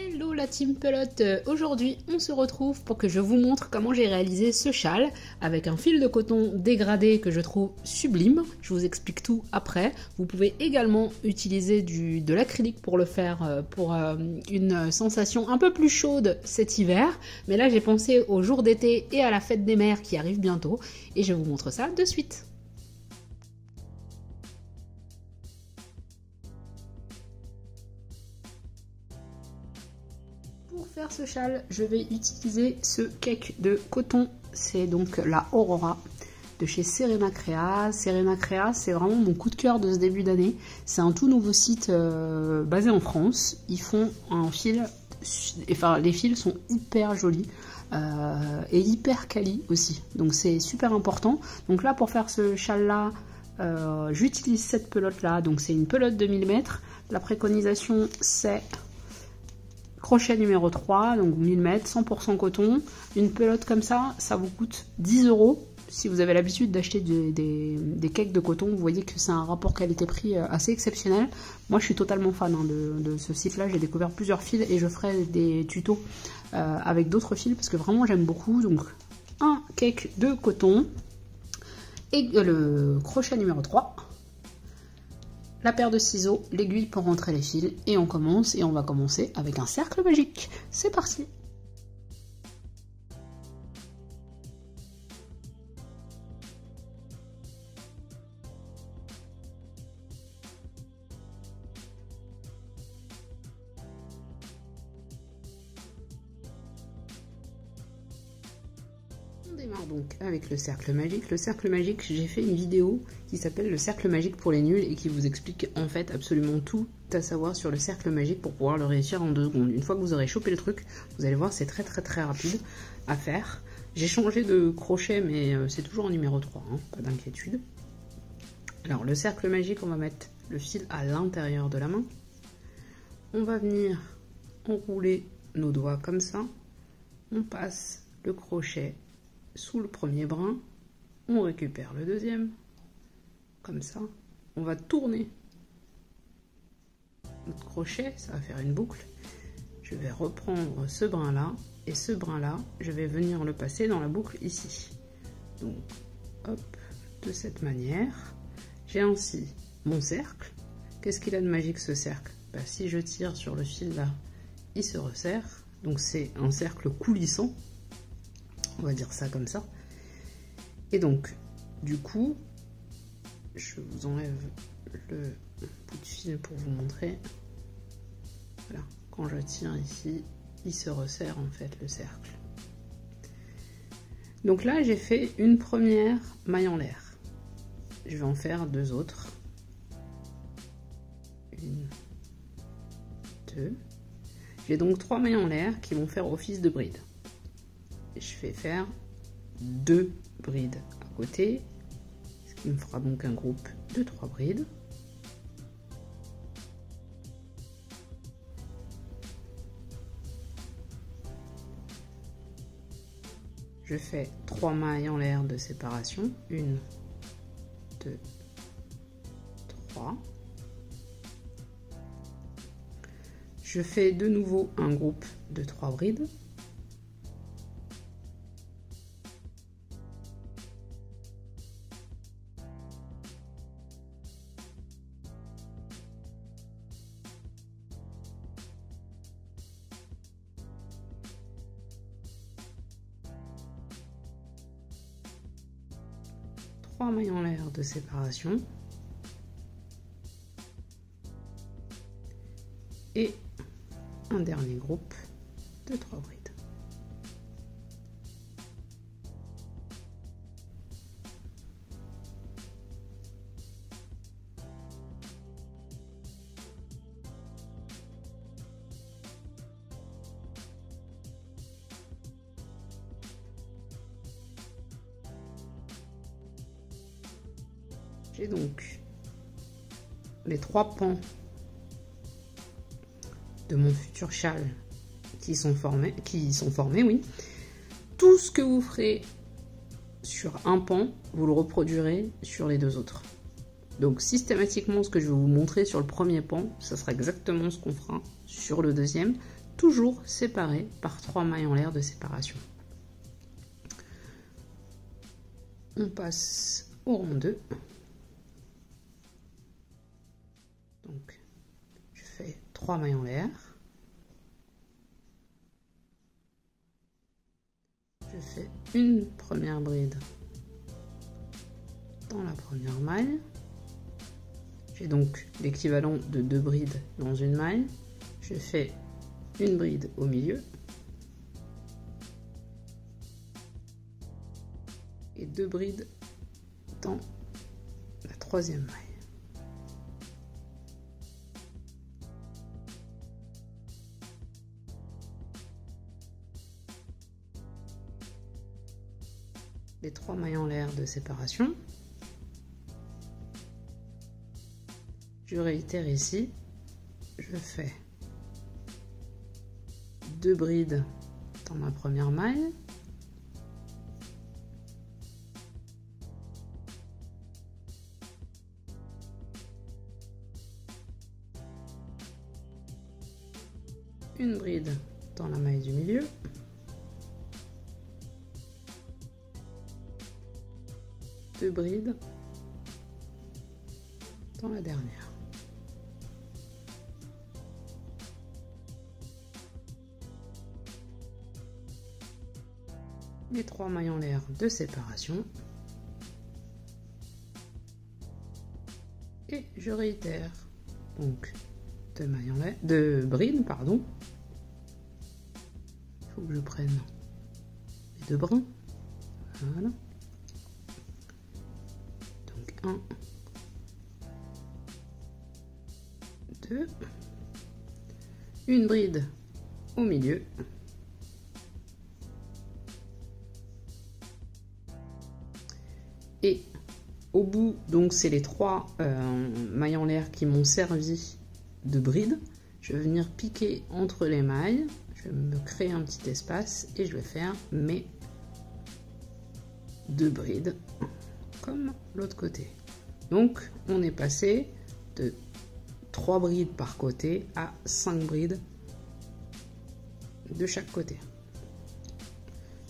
Hello la team pelote, aujourd'hui on se retrouve pour que je vous montre comment j'ai réalisé ce châle avec un fil de coton dégradé que je trouve sublime. Je vous explique tout après. Vous pouvez également utiliser de l'acrylique pour le faire, pour une sensation un peu plus chaude cet hiver. Mais là j'ai pensé au jour d'été et à la fête des mères qui arrive bientôt et je vous montre ça de suite. Pour faire ce châle, je vais utiliser ce cake de coton. C'est donc la Aurora de chez Serena Crea. Serena Crea, c'est vraiment mon coup de cœur de ce début d'année. C'est un tout nouveau site basé en France. Ils font un fil, enfin les fils sont hyper jolis et hyper quali aussi. Donc c'est super important. Donc là pour faire ce châle là, j'utilise cette pelote là. Donc c'est une pelote de 1000 mètres. La préconisation c'est crochet numéro 3, donc 1000 mètres, 100% coton. Une pelote comme ça, ça vous coûte 10 €. Si vous avez l'habitude d'acheter des cakes de coton, vous voyez que c'est un rapport qualité-prix assez exceptionnel. Moi, je suis totalement fan de ce site-là. J'ai découvert plusieurs fils et je ferai des tutos avec d'autres fils parce que vraiment, j'aime beaucoup. Donc, un cake de coton et le crochet numéro 3. La paire de ciseaux, l'aiguille pour rentrer les fils et on commence et on va commencer avec un cercle magique. C'est parti! On démarre donc avec le cercle magique. Le cercle magique, j'ai fait une vidéo qui s'appelle le cercle magique pour les nuls et qui vous explique en fait absolument tout à savoir sur le cercle magique pour pouvoir le réussir en 2 secondes. Une fois que vous aurez chopé le truc, vous allez voir, c'est très rapide à faire. J'ai changé de crochet mais c'est toujours en numéro 3, hein, pas d'inquiétude. Alors le cercle magique, on va mettre le fil à l'intérieur de la main. On va venir enrouler nos doigts comme ça. On passe le crochet sous le premier brin, on récupère le deuxième, comme ça, on va tourner notre crochet, ça va faire une boucle, je vais reprendre ce brin là, et ce brin là, je vais venir le passer dans la boucle ici, donc hop, de cette manière, j'ai ainsi mon cercle. Qu'est-ce qu'il a de magique ce cercle? Bah, si je tire sur le fil là, il se resserre, donc c'est un cercle coulissant, on va dire ça comme ça. Et donc, du coup, je vous enlève le bout de fil pour vous montrer. Voilà, quand je tire ici, il se resserre en fait le cercle. Donc là, j'ai fait une première maille en l'air. Je vais en faire 2 autres. 1, 2. J'ai donc 3 mailles en l'air qui vont faire office de bride. Je vais faire 2 brides à côté, ce qui me fera donc un groupe de 3 brides. Je fais 3 mailles en l'air de séparation, 1, 2, 3. Je fais de nouveau un groupe de 3 brides. Mailles en l'air de séparation et un dernier groupe de 3 brides. J'ai donc les 3 pans de mon futur châle qui sont formés, oui. Tout ce que vous ferez sur un pan, vous le reproduirez sur les 2 autres. Donc systématiquement, ce que je vais vous montrer sur le premier pan, ça sera exactement ce qu'on fera sur le deuxième. toujours séparés par 3 mailles en l'air de séparation. On passe au rang 2. Donc, je fais 3 mailles en l'air. Je fais une première bride dans la première maille. J'ai donc l'équivalent de 2 brides dans une maille. Je fais une bride au milieu et 2 brides dans la troisième maille. Les 3 mailles en l'air de séparation. Je réitère ici, je fais 2 brides dans ma première maille, une bride dans la maille du milieu, deux brides dans la dernière. Les 3 mailles en l'air de séparation et je réitère donc 2 mailles en l'air, 2 brides pardon. Il faut que je prenne les 2 brins, voilà. Donc 1, 2, une bride au milieu. Et au bout, donc c'est les 3 mailles en l'air qui m'ont servi de bride. Je vais venir piquer entre les mailles, je vais me créer un petit espace et je vais faire mes 2 brides comme l'autre côté. Donc on est passé de 3 brides par côté à 5 brides de chaque côté.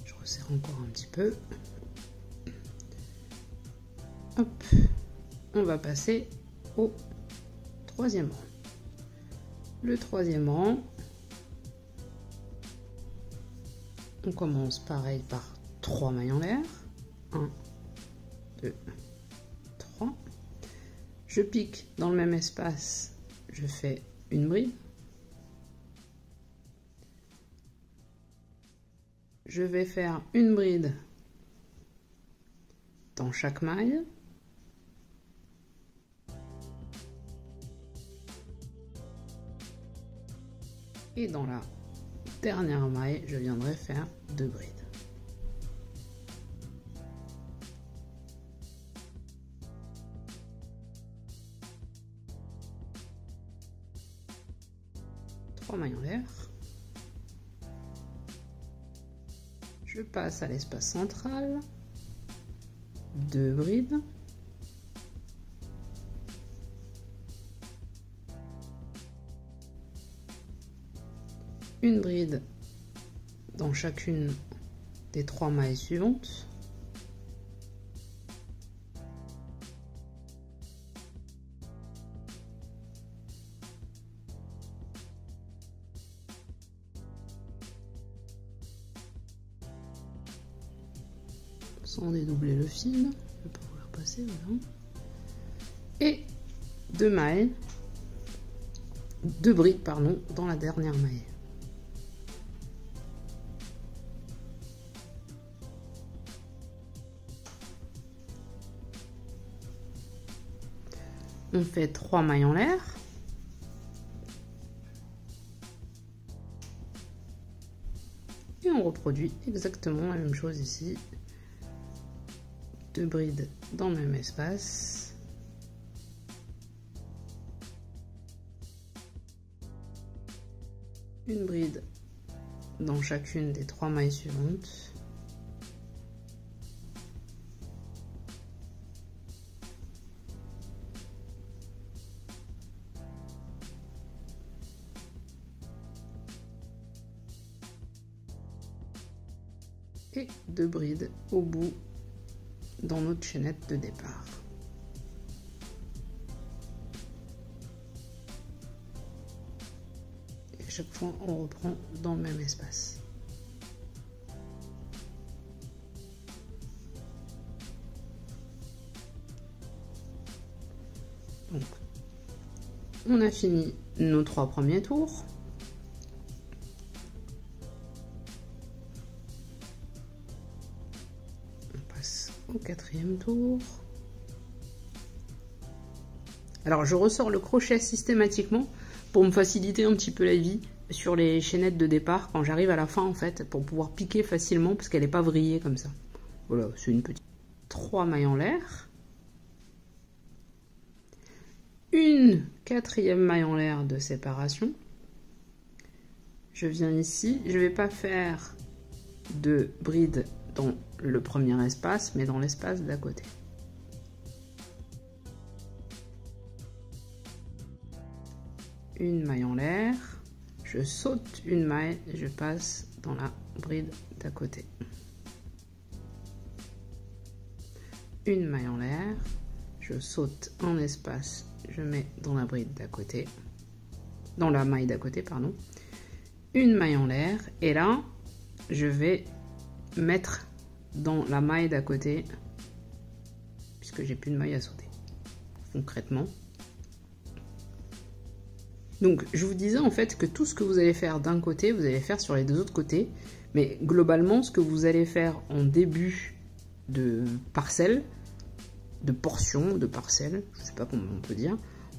Je resserre encore un petit peu. Hop, on va passer au troisième rang. Le troisième rang, on commence pareil par 3 mailles en l'air. 1, 2, 3. Je pique dans le même espace, je fais une bride. Je vais faire une bride dans chaque maille. Et dans la dernière maille, je viendrai faire 2 brides. Trois mailles en l'air. Je passe à l'espace central. 2 brides. Une bride dans chacune des 3 mailles suivantes. Sans dédoubler le fil, je vais pouvoir passer, voilà. Et 2 mailles, 2 brides pardon, dans la dernière maille. On fait 3 mailles en l'air. Et on reproduit exactement la même chose ici. 2 brides dans le même espace. Une bride dans chacune des 3 mailles suivantes. et 2 brides au bout dans notre chaînette de départ. Et à chaque fois, on reprend dans le même espace. Donc, on a fini nos 3 premiers tours. On passe au 4e tour. Alors, je ressors le crochet systématiquement pour me faciliter un petit peu la vie sur les chaînettes de départ quand j'arrive à la fin, en fait, pour pouvoir piquer facilement parce qu'elle n'est pas vrillée comme ça. Voilà, c'est une petite 3 mailles en l'air. Une 4e maille en l'air de séparation. Je viens ici, je ne vais pas faire de bride dans le premier espace, mais dans l'espace d'à côté. Une maille en l'air, je saute une maille, je passe dans la bride d'à côté. Une maille en l'air, je saute un espace, je mets dans la bride d'à côté, dans la maille d'à côté, pardon, une maille en l'air, et là, je vais mettre dans la maille d'à côté, puisque j'ai plus de maille à sauter, concrètement. Donc, je vous disais en fait que tout ce que vous allez faire d'un côté, vous allez faire sur les 2 autres côtés, mais globalement, ce que vous allez faire en début de parcelle, de portion, de parcelle, je sais pas comment on peut dire,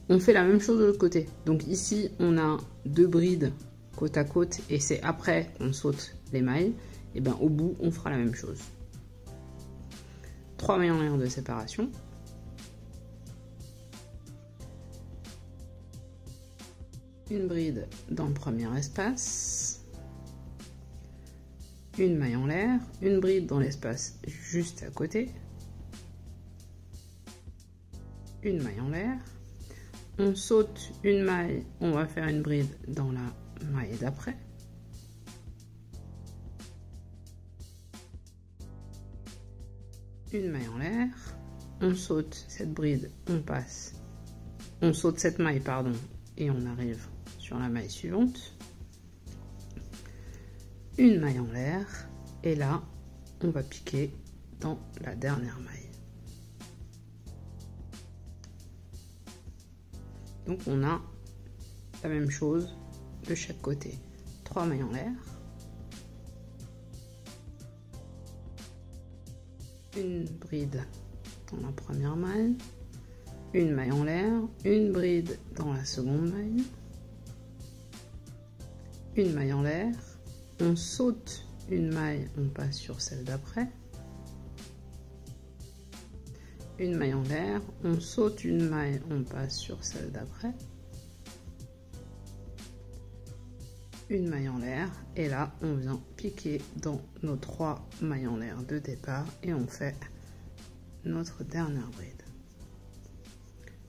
on fait la même chose de l'autre côté. Donc ici, on a 2 brides côte à côte et c'est après qu'on saute les mailles. Et bien au bout, on fera la même chose. 3 mailles en l'air de séparation. Une bride dans le premier espace. Une maille en l'air, une bride dans l'espace juste à côté. Une maille en l'air, on saute une maille, on va faire une bride dans la maille d'après. Une maille en l'air, on saute cette bride, on passe, on saute cette maille, pardon, et on arrive sur la maille suivante. Une maille en l'air, et là, on va piquer dans la dernière maille. Donc on a la même chose de chaque côté. 3 mailles en l'air. Une bride dans la première maille. Une maille en l'air. Une bride dans la seconde maille. Une maille en l'air. On saute une maille, on passe sur celle d'après. Une maille en l'air, on saute une maille, on passe sur celle d'après. Une maille en l'air, et là on vient piquer dans nos 3 mailles en l'air de départ et on fait notre dernière bride.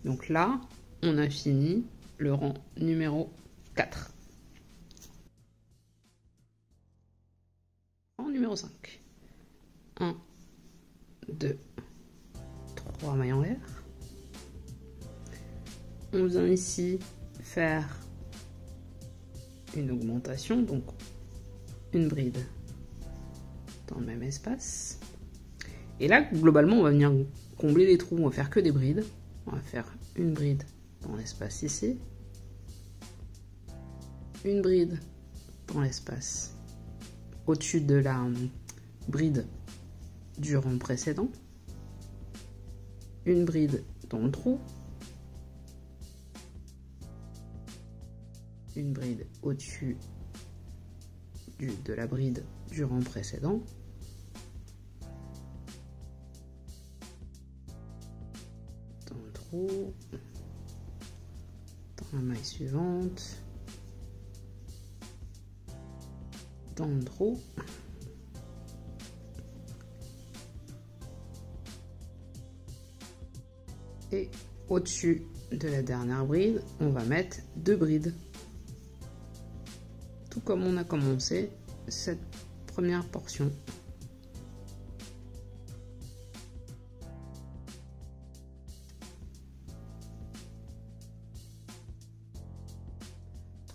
Donc là, on a fini le rang numéro 4. Rang numéro 5. 1, 2, 3 mailles en l'air. On vient ici faire une augmentation, donc une bride dans le même espace. Et là, globalement, on va venir combler les trous. On va faire que des brides. On va faire une bride dans l'espace ici. Une bride dans l'espace au-dessus de la bride du rang précédent. Une bride dans le trou. Une bride au-dessus de la bride du rang précédent. Dans le trou. Dans la maille suivante. Dans le trou. Et au-dessus de la dernière bride, on va mettre 2 brides. Tout comme on a commencé cette première portion.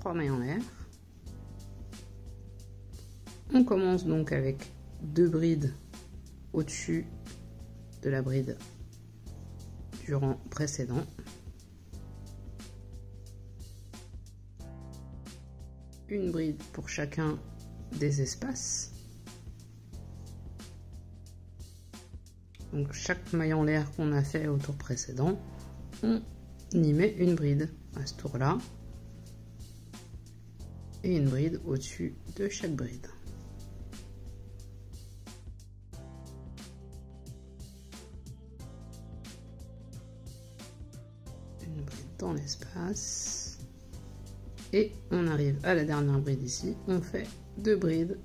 3 mailles en l'air. On commence donc avec 2 brides au-dessus de la bride du rang précédent. Une bride pour chacun des espaces. Donc chaque maille en l'air qu'on a fait au tour précédent, on y met une bride à ce tour-là et une bride au-dessus de chaque bride. Une bride dans l'espace. Et on arrive à la dernière bride ici, on fait 2 brides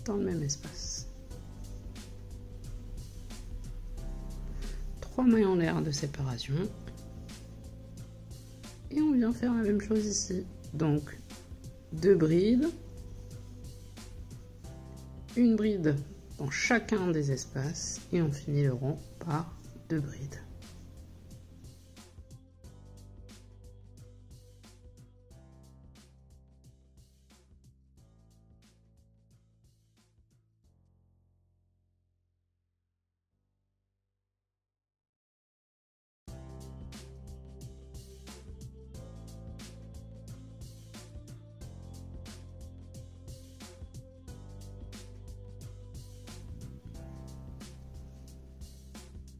dans le même espace. 3 mailles en l'air de séparation. Et on vient faire la même chose ici. Donc 2 brides, une bride dans chacun des espaces et on finit le rang par 2 brides.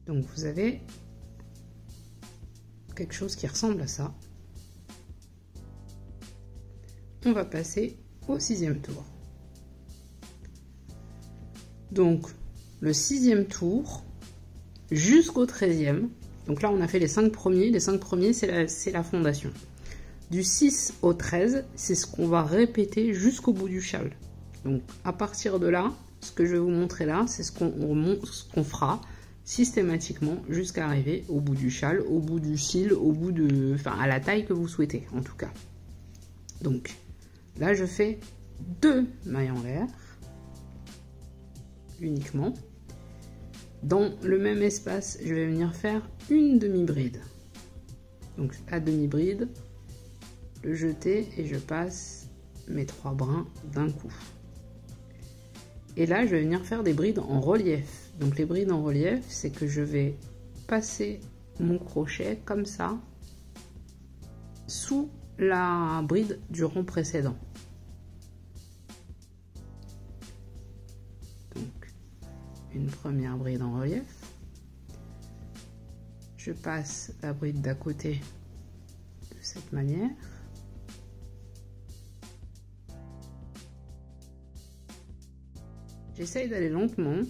Donc vous avez quelque chose qui ressemble à ça. On va passer au 6e tour. Donc le 6e tour jusqu'au 13e. Donc là on a fait les 5 premiers. Les 5 premiers c'est la fondation. Du 6 au 13, c'est ce qu'on va répéter jusqu'au bout du châle. Donc à partir de là, ce que je vais vous montrer là, c'est ce qu'on fera systématiquement jusqu'à arriver au bout du châle, au bout du cil, au bout de, enfin à la taille que vous souhaitez en tout cas. Donc là je fais 2 mailles en l'air uniquement. Dans le même espace, je vais venir faire une demi-bride. Donc la demi-bride, le jeter et je passe mes 3 brins d'un coup. Et là je vais venir faire des brides en relief. Donc les brides en relief, c'est que je vais passer mon crochet comme ça sous la bride du rang précédent. Donc une première bride en relief. Je passe la bride d'à côté de cette manière. J'essaye d'aller lentement.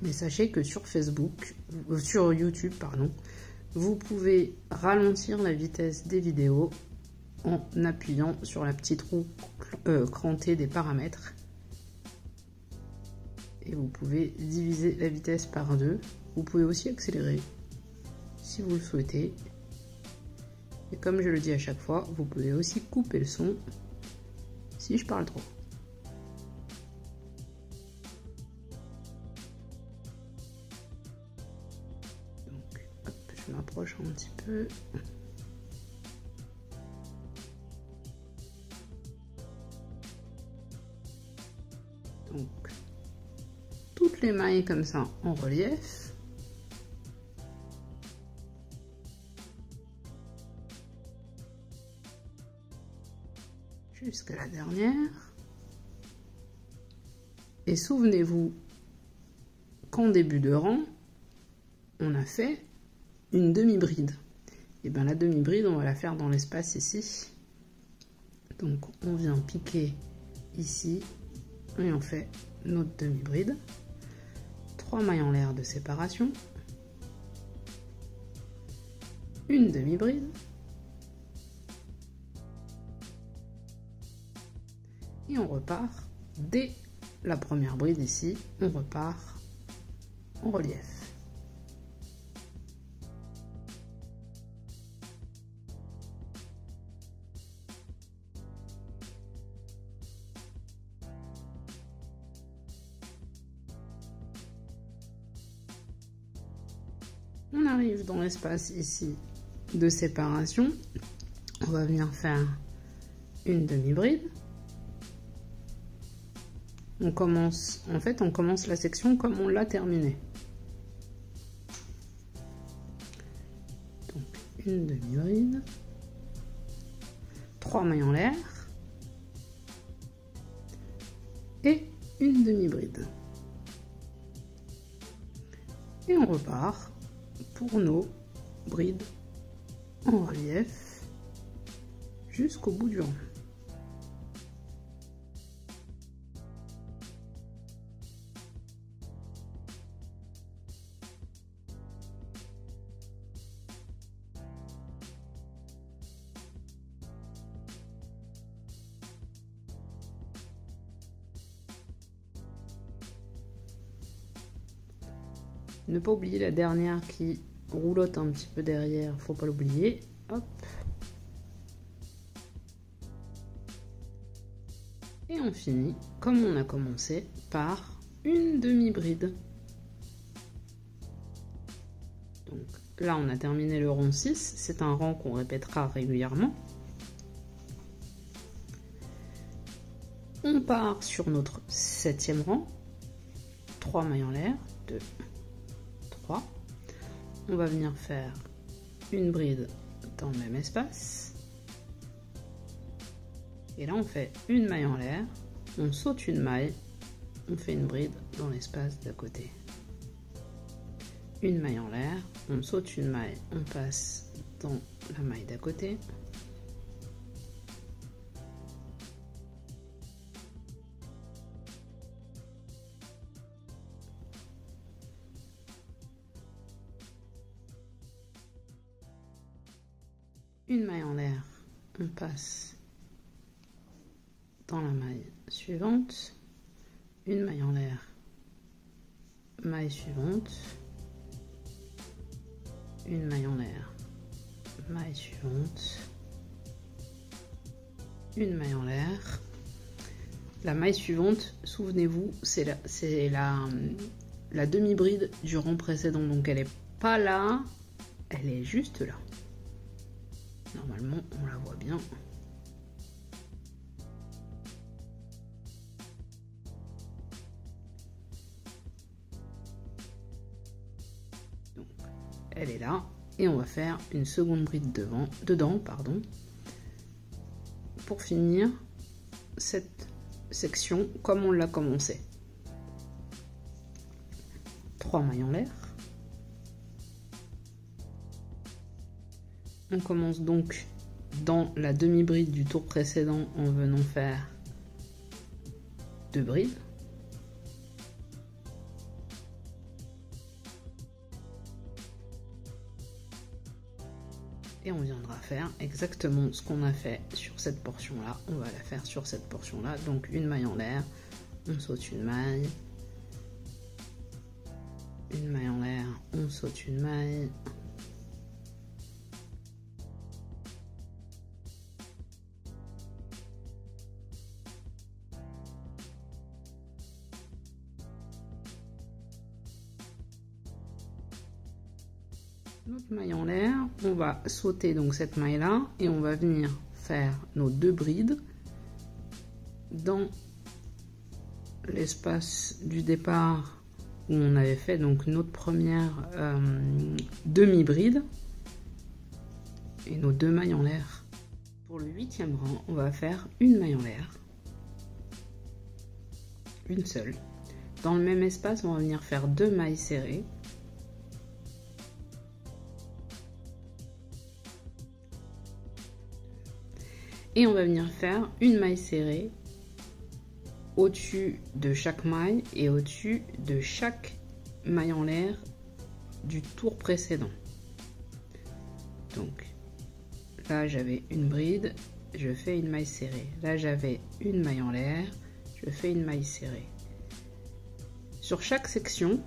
Mais sachez que sur sur YouTube, pardon, vous pouvez ralentir la vitesse des vidéos en appuyant sur la petite roue crantée des paramètres. Et vous pouvez diviser la vitesse par 2. Vous pouvez aussi accélérer si vous le souhaitez. Et comme je le dis à chaque fois, vous pouvez aussi couper le son si je parle trop. Je m'approche un petit peu. Donc, toutes les mailles comme ça en relief. Jusqu'à la dernière. Et souvenez-vous qu'en début de rang, on a fait une demi-bride. Et bien la demi-bride, on va la faire dans l'espace ici. Donc on vient piquer ici et on fait notre demi-bride. 3 mailles en l'air de séparation. Une demi-bride. Et on repart dès la première bride ici, on repart en relief. On arrive dans l'espace ici de séparation. On va venir faire une demi-bride. On commence la section comme on l'a terminée. Donc une demi-bride, 3 mailles en l'air et une demi-bride. Et on repart pour nos brides en relief jusqu'au bout du rang. Ne pas oublier la dernière qui roulotte un petit peu derrière, faut pas l'oublier. Hop. Et on finit comme on a commencé par une demi-bride. Donc là on a terminé le rang 6, c'est un rang qu'on répétera régulièrement. On part sur notre 7e rang, 3 mailles en l'air, 2, 3. On va venir faire une bride dans le même espace. Et là on fait une maille en l'air, on saute une maille, on fait une bride dans l'espace d'à côté. Une maille en l'air, on saute une maille, on passe dans la maille d'à côté. Une maille en l'air, on passe dans la maille suivante, une maille en l'air, maille suivante, une maille en l'air, maille suivante, une maille en l'air. La maille suivante, souvenez-vous, c'est la demi-bride du rang précédent, donc elle n'est pas là, elle est juste là. Normalement, on la voit bien. Donc, elle est là. Et on va faire une seconde bride dedans, pour finir cette section comme on l'a commencé. 3 mailles en l'air. On commence donc dans la demi-bride du tour précédent en venant faire 2 brides. Et on viendra faire exactement ce qu'on a fait sur cette portion-là. On va la faire sur cette portion-là. Donc une maille en l'air, on saute une maille. Une maille en l'air, on saute une maille. Notre maille en l'air, on va sauter donc cette maille là et on va venir faire nos 2 brides dans l'espace du départ où on avait fait donc notre première demi-bride et nos 2 mailles en l'air. Pour le 8e rang, on va faire une maille en l'air, une seule. Dans le même espace, on va venir faire 2 mailles serrées. Et on va venir faire une maille serrée au-dessus de chaque maille et au-dessus de chaque maille en l'air du tour précédent. Donc là j'avais une bride, je fais une maille serrée. Là j'avais une maille en l'air, je fais une maille serrée. Sur chaque section,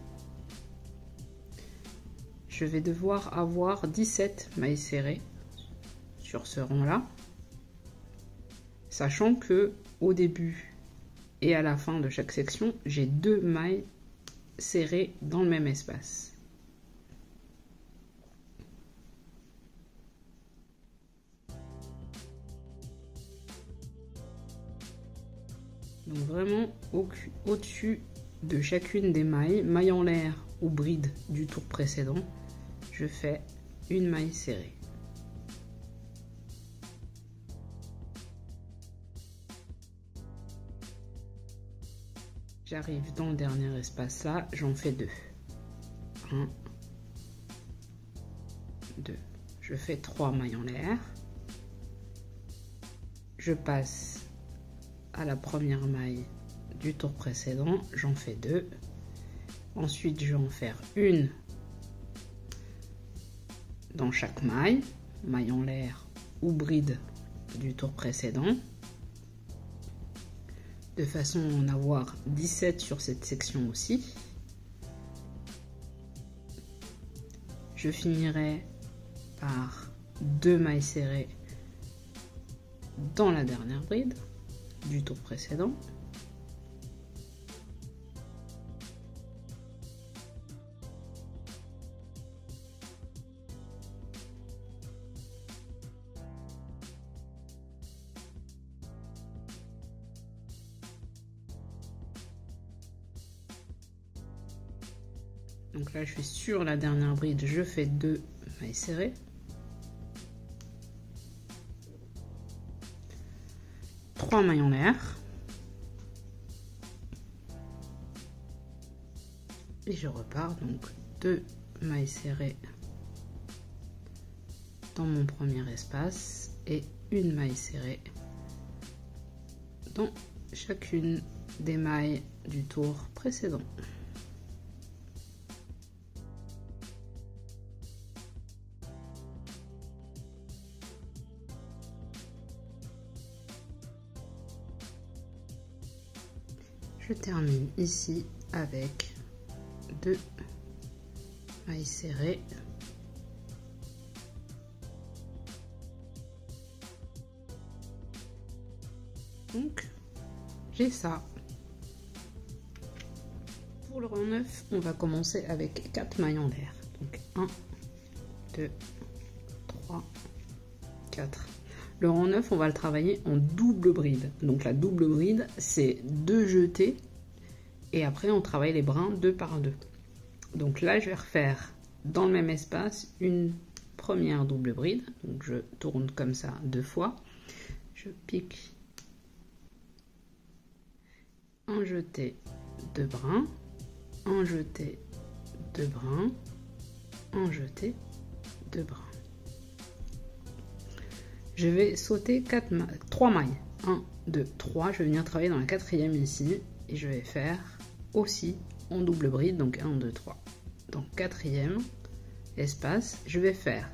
je vais devoir avoir 17 mailles serrées sur ce rang-là. Sachant que au début et à la fin de chaque section, j'ai 2 mailles serrées dans le même espace. Donc vraiment au-dessus de chacune des mailles en l'air ou bride du tour précédent, je fais une maille serrée. J'arrive dans le dernier espace là, j'en fais 2. 1, 2. Je fais 3 mailles en l'air. Je passe à la première maille du tour précédent, j'en fais 2. Ensuite, je vais en faire une dans chaque maille en l'air ou bride du tour précédent, de façon à en avoir 17 sur cette section aussi. Je finirai par 2 mailles serrées dans la dernière bride du tour précédent. Donc là, je suis sur la dernière bride, je fais 2 mailles serrées. Trois mailles en l'air. Et je repars, donc 2 mailles serrées dans mon premier espace et une maille serrée dans chacune des mailles du tour précédent. Je termine ici avec 2 mailles serrées. Donc, j'ai ça. Pour le rang 9, on va commencer avec 4 mailles en l'air. Donc 1, 2, 3, 4. Le rang 9, on va le travailler en double bride. Donc la double bride, c'est 2 jetés et après on travaille les brins 2 par 2. Donc là, je vais refaire dans le même espace une première double bride. Donc je tourne comme ça 2 fois. Je pique un jeté, 2 brins, un jeté, 2 brins, un jeté, 2 brins. Je vais sauter 3 mailles. 1, 2, 3. Je vais venir travailler dans la quatrième ici. Et je vais faire aussi en double bride. Donc 1, 2, 3. Dans quatrième espace, je vais faire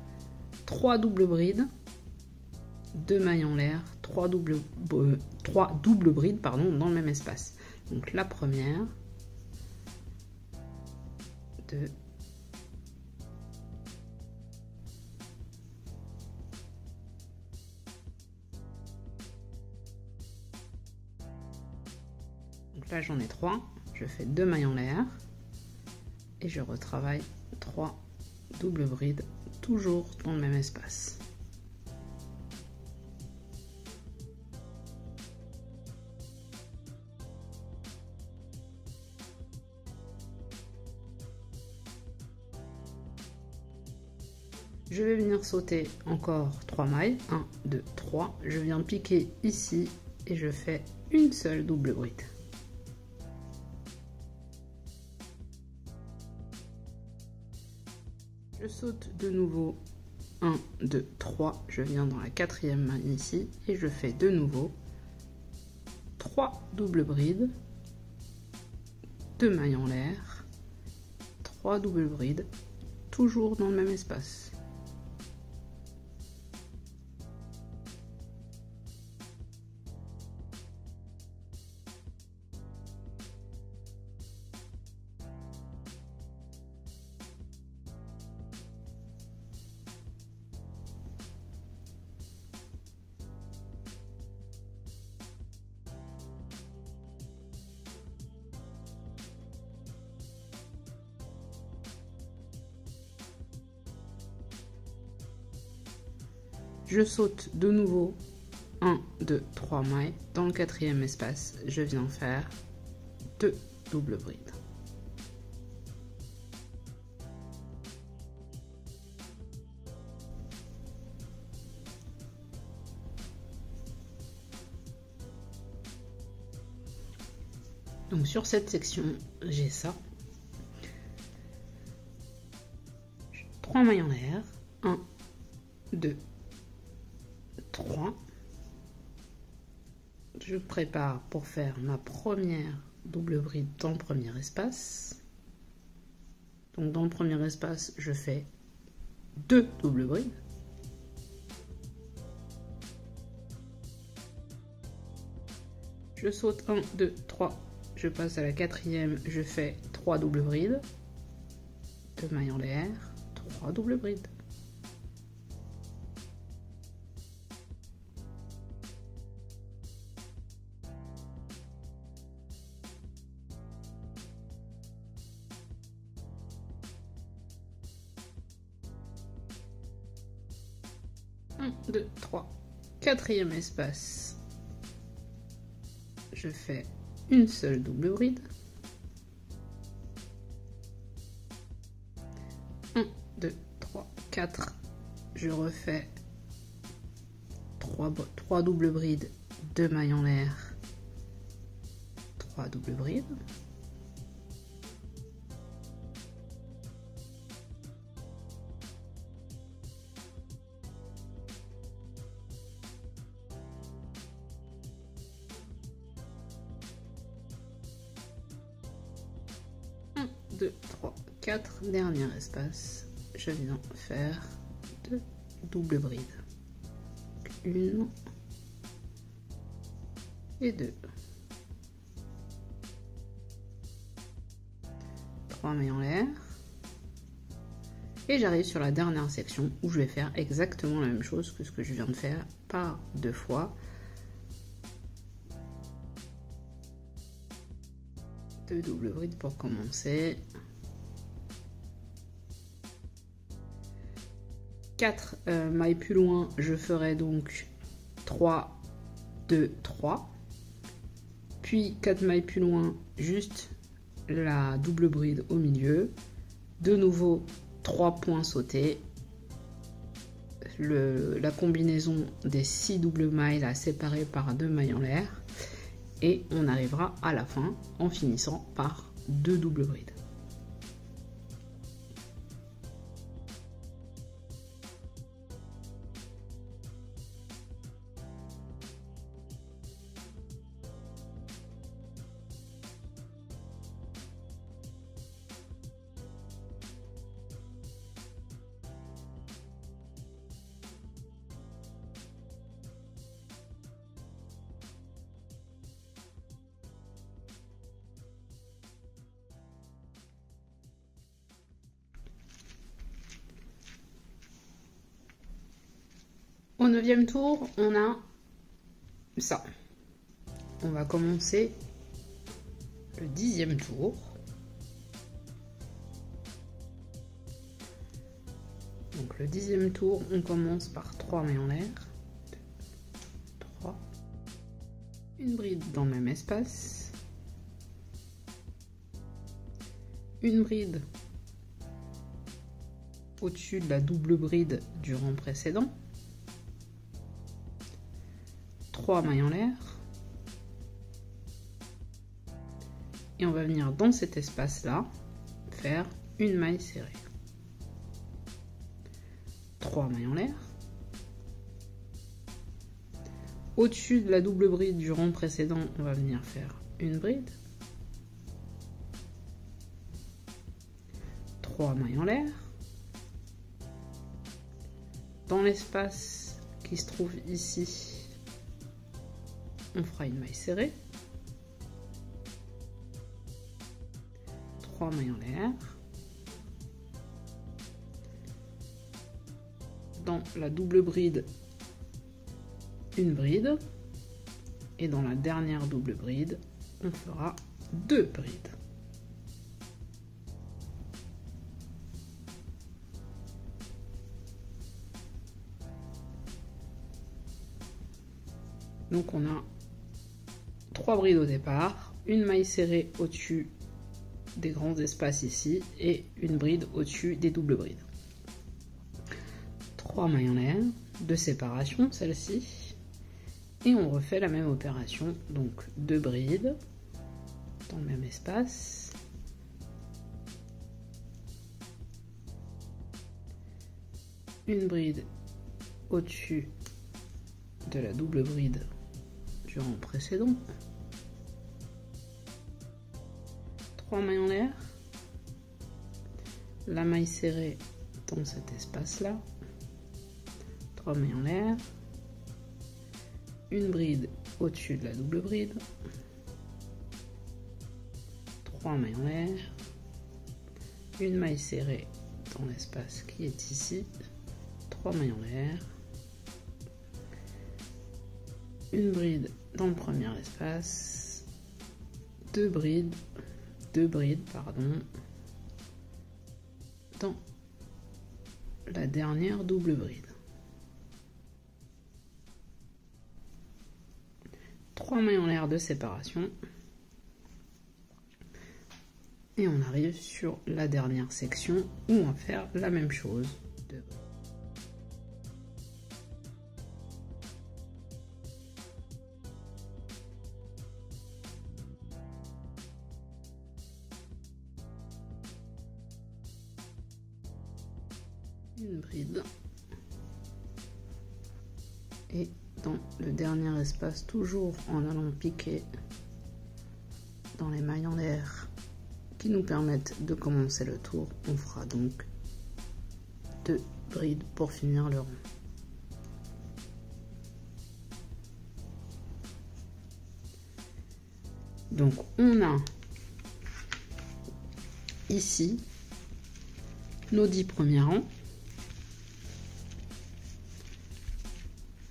3 doubles brides, 2 mailles en l'air, 3 doubles brides pardon, dans le même espace. Donc la première, 2, donc là j'en ai 3, je fais 2 mailles en l'air et je retravaille 3 doubles brides toujours dans le même espace. Je vais venir sauter encore 3 mailles, 1, 2, 3. Je viens piquer ici et je fais une seule double bride. Je saute de nouveau 1, 2, 3. Je viens dans la quatrième maille ici et je fais de nouveau 3 doubles brides, 2 mailles en l'air, 3 doubles brides, toujours dans le même espace. Je saute de nouveau 1, 2, 3 mailles. Dans le quatrième espace, je viens faire 2 doubles brides. Donc sur cette section, j'ai ça. 3 mailles en l'air. 1, 2, 3. Je prépare pour faire ma première double bride dans le premier espace. Donc dans le premier espace, je fais 2 doubles brides. Je saute 1, 2, 3. Je passe à la quatrième, je fais 3 doubles brides. 2 mailles en l'air, 3 doubles brides. Un, 2, 3. Quatrième espace. Je fais une seule double bride. 1, 2, 3, 4. Je refais 3 doubles brides, 2 mailles en l'air, 3 doubles brides. Un, 2, 3, 4. Dernier espace, je viens faire 2 doubles brides. 1 et 2. 3 mailles en l'air. Et j'arrive sur la dernière section où je vais faire exactement la même chose que ce que je viens de faire par 2 fois. 2 doubles brides pour commencer. 4 mailles plus loin, je ferai donc 3, 2, 3. Puis 4 mailles plus loin, juste la double bride au milieu. De nouveau 3 points sautés. La combinaison des 6 doubles mailles là, séparées par 2 mailles en l'air. Et on arrivera à la fin en finissant par 2 doubles brides. Au 9e tour, on a ça. On va commencer le 10e tour. Donc le 10e tour, on commence par 3 mailles en l'air. 2, 3. Une bride dans le même espace. Une bride au-dessus de la double bride du rang précédent. 3 mailles en l'air. Et on va venir dans cet espace-là faire une maille serrée. 3 mailles en l'air. Au-dessus de la double bride du rang précédent, on va venir faire une bride. 3 mailles en l'air. Dans l'espace qui se trouve ici, on fera une maille serrée. 3 mailles en l'air. Dans la double bride, une bride. Et dans la dernière double bride, on fera 2 brides. Donc on a 3 brides au départ, une maille serrée au-dessus des grands espaces ici et une bride au-dessus des doubles brides. 3 mailles en l'air, de séparation celle-ci, et on refait la même opération, donc 2 brides dans le même espace, une bride au-dessus de la double bride du rang précédent, 3 mailles en l'air, la maille serrée dans cet espace là, 3 mailles en l'air, une bride au-dessus de la double bride, 3 mailles en l'air, une maille serrée dans l'espace qui est ici, 3 mailles en l'air, une bride dans le premier espace, deux brides pardon, dans la dernière double bride. 3 mailles en l'air de séparation. Et on arrive sur la dernière section où on va faire la même chose. Une bride. Et dans le dernier espace, toujours en allant piquer dans les mailles en l'air qui nous permettent de commencer le tour, on fera donc 2 brides pour finir le rang. Donc on a ici nos 10 premiers rangs.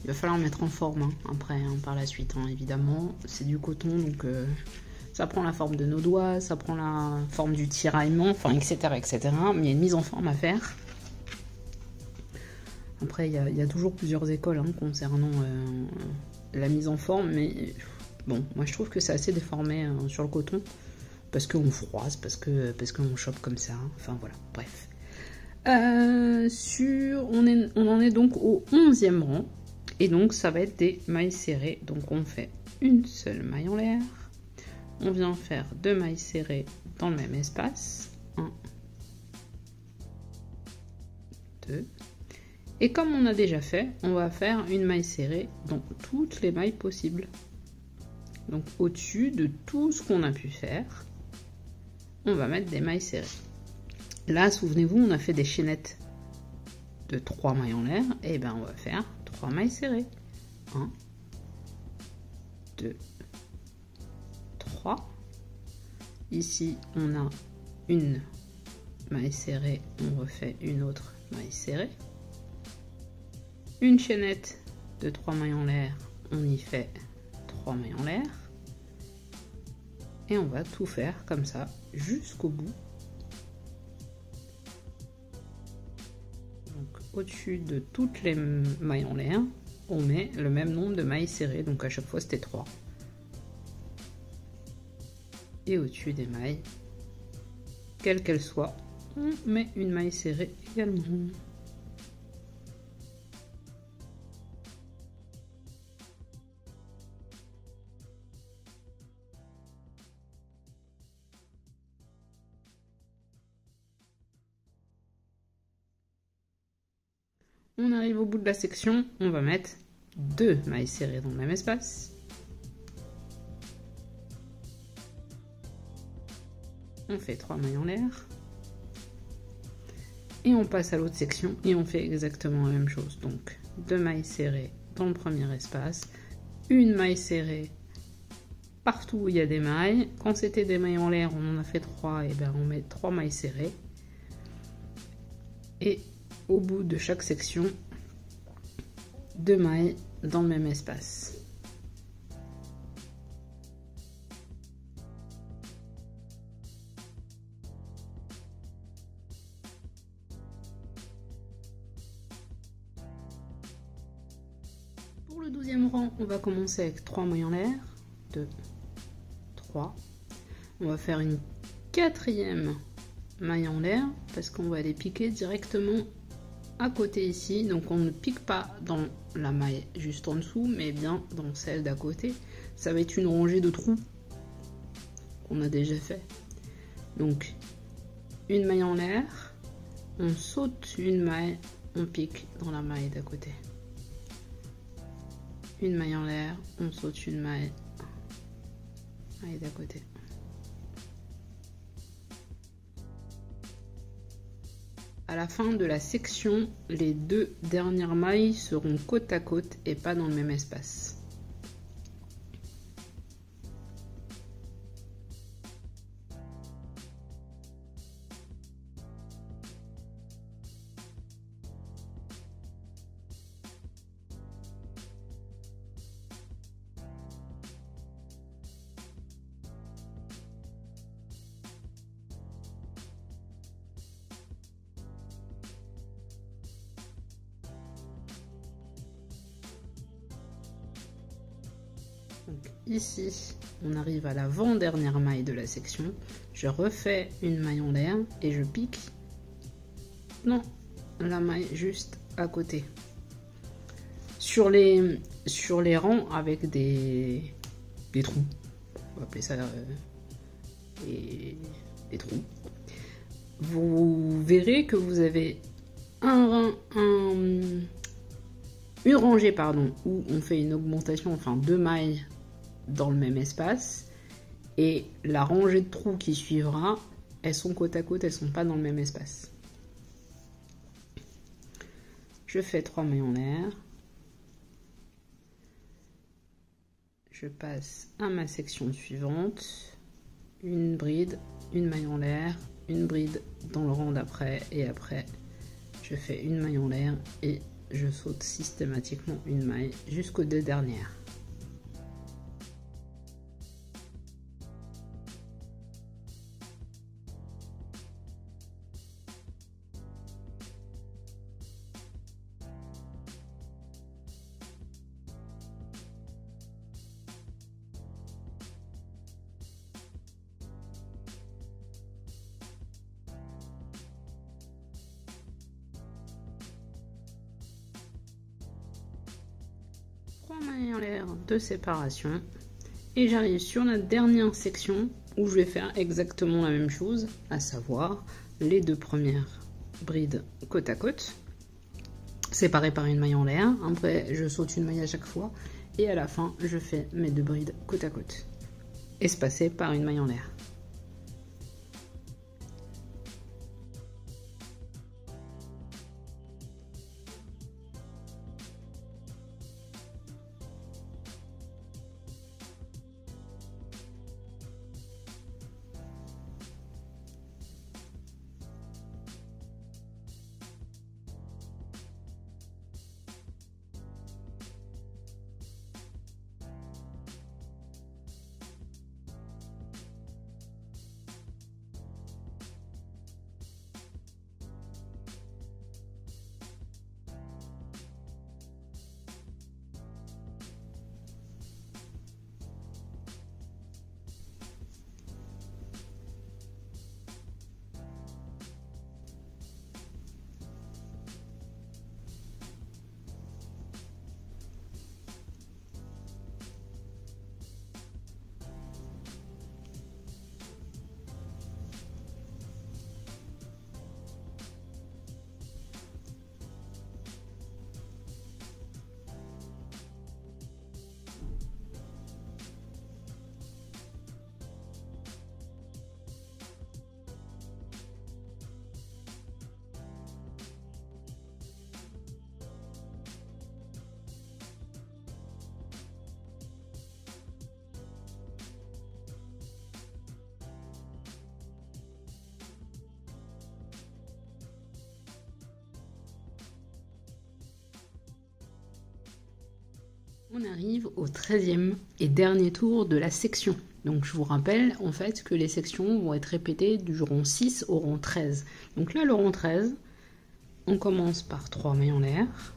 Il va falloir mettre en forme après, par la suite, évidemment. C'est du coton, donc ça prend la forme de nos doigts, ça prend la forme du tiraillement, enfin, etc., etc. Mais il y a une mise en forme à faire. Après, il y a toujours plusieurs écoles concernant la mise en forme, mais bon, moi je trouve que c'est assez déformé sur le coton, parce qu'on froisse, parce qu'on chope comme ça, enfin voilà, bref. On en est donc au 11e rang. Et donc ça va être des mailles serrées. Donc on fait une seule maille en l'air. On vient faire 2 mailles serrées dans le même espace. 1, 2. Et comme on a déjà fait, on va faire une maille serrée dans toutes les mailles possibles. Donc au-dessus de tout ce qu'on a pu faire, on va mettre des mailles serrées. Là, souvenez-vous, on a fait des chaînettes de 3 mailles en l'air. Et ben on va faire 3 mailles serrées. 1, 2, 3. Ici, on a une maille serrée, on refait une autre maille serrée. Une chaînette de 3 mailles en l'air, on y fait 3 mailles en l'air. Et on va tout faire comme ça jusqu'au bout. Au-dessus de toutes les mailles en l'air, on met le même nombre de mailles serrées, donc à chaque fois c'était 3. Et au-dessus des mailles, quelles qu'elles soient, on met une maille serrée également. On arrive au bout de la section, on va mettre 2 mailles serrées dans le même espace. On fait 3 mailles en l'air. Et on passe à l'autre section et on fait exactement la même chose. Donc 2 mailles serrées dans le premier espace, une maille serrée partout où il y a des mailles. Quand c'était des mailles en l'air, on en a fait 3, et bien on met 3 mailles serrées. Et au bout de chaque section, 2 mailles dans le même espace. Pour Pour le 12e rang, on va commencer avec 3 mailles en l'air. 2, 3. On va faire une 4e maille en l'air parce qu'on va les piquer directement à côté ici. Donc on ne pique pas dans la maille juste en dessous, mais bien dans celle d'à côté. Ça va être une rangée de trous qu'on a déjà fait. Donc une maille en l'air, on saute une maille, on pique dans la maille d'à côté. Une maille en l'air, on saute une maille d'à côté. À la fin de la section, les 2 dernières mailles seront côte à côte et pas dans le même espace. Donc ici, on arrive à l'avant-dernière maille de la section. Je refais une maille en l'air et je pique dans la maille juste à côté. Sur les rangs avec des trous, on va appeler ça des trous, vous verrez que vous avez une rangée où on fait une augmentation, enfin 2 mailles dans le même espace, et la rangée de trous qui suivra, elles sont côte à côte, elles sont pas dans le même espace. Je fais 3 mailles en l'air, je passe à ma section suivante, une bride, une maille en l'air, une bride dans le rang d'après, et après je fais une maille en l'air et je saute systématiquement une maille jusqu'aux 2 dernières. Mailles en l'air de séparation et j'arrive sur la dernière section où je vais faire exactement la même chose, à savoir les 2 premières brides côte à côte séparées par une maille en l'air. Après je saute une maille à chaque fois et à la fin je fais mes 2 brides côte à côte espacées par une maille en l'air. On arrive au 13e et dernier tour de la section. Donc je vous rappelle en fait que les sections vont être répétées du rang 6 au rang 13. Donc là le rang 13, on commence par 3 mailles en l'air,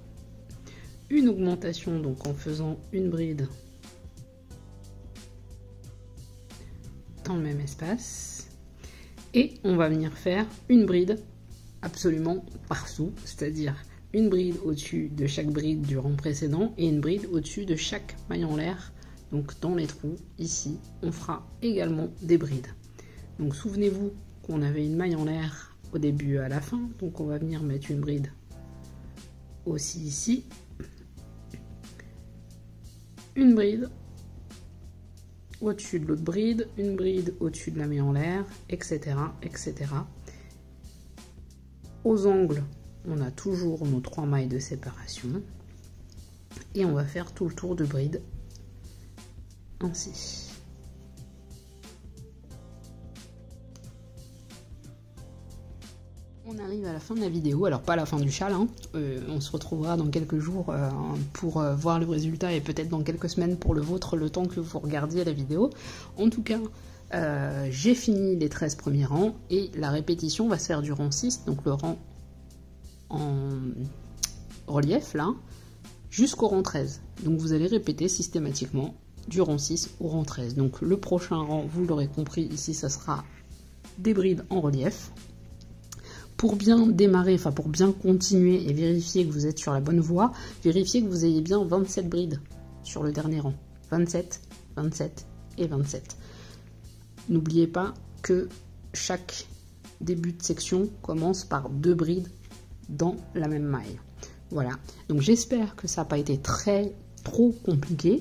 une augmentation, donc en faisant une bride dans le même espace. Et on va venir faire une bride absolument partout, c'est-à-dire une bride au-dessus de chaque bride du rang précédent et une bride au-dessus de chaque maille en l'air. Donc dans les trous, ici, on fera également des brides. Donc souvenez-vous qu'on avait une maille en l'air au début et à la fin, donc on va venir mettre une bride aussi ici, une bride au-dessus de l'autre bride, une bride au-dessus de la maille en l'air, etc., etc. Aux angles, on a toujours nos 3 mailles de séparation et on va faire tout le tour de bride ainsi. On arrive à la fin de la vidéo, alors pas à la fin du châle, hein. On se retrouvera dans quelques jours pour voir le résultat et peut-être dans quelques semaines pour le vôtre, le temps que vous regardiez la vidéo. En tout cas, j'ai fini les 13 premiers rangs et la répétition va se faire du rang 6, donc le rang en relief là, jusqu'au rang 13. Donc vous allez répéter systématiquement du rang 6 au rang 13. Donc le prochain rang, vous l'aurez compris, ici ça sera des brides en relief. Pour bien démarrer, enfin pour bien continuer et vérifier que vous êtes sur la bonne voie, vérifiez que vous ayez bien 27 brides sur le dernier rang. 27, 27 et 27. N'oubliez pas que chaque début de section commence par 2 brides dans la même maille. Voilà, donc j'espère que ça n'a pas été trop compliqué.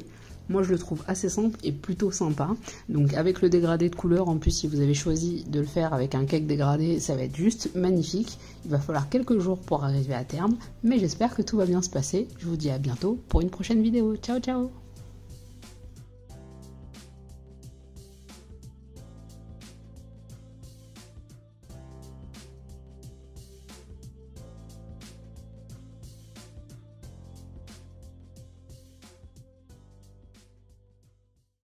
Moi je le trouve assez simple et plutôt sympa. Donc avec le dégradé de couleur, en plus si vous avez choisi de le faire avec un cake dégradé, ça va être juste magnifique. Il va falloir quelques jours pour arriver à terme, mais j'espère que tout va bien se passer. Je vous dis à bientôt pour une prochaine vidéo. Ciao ciao.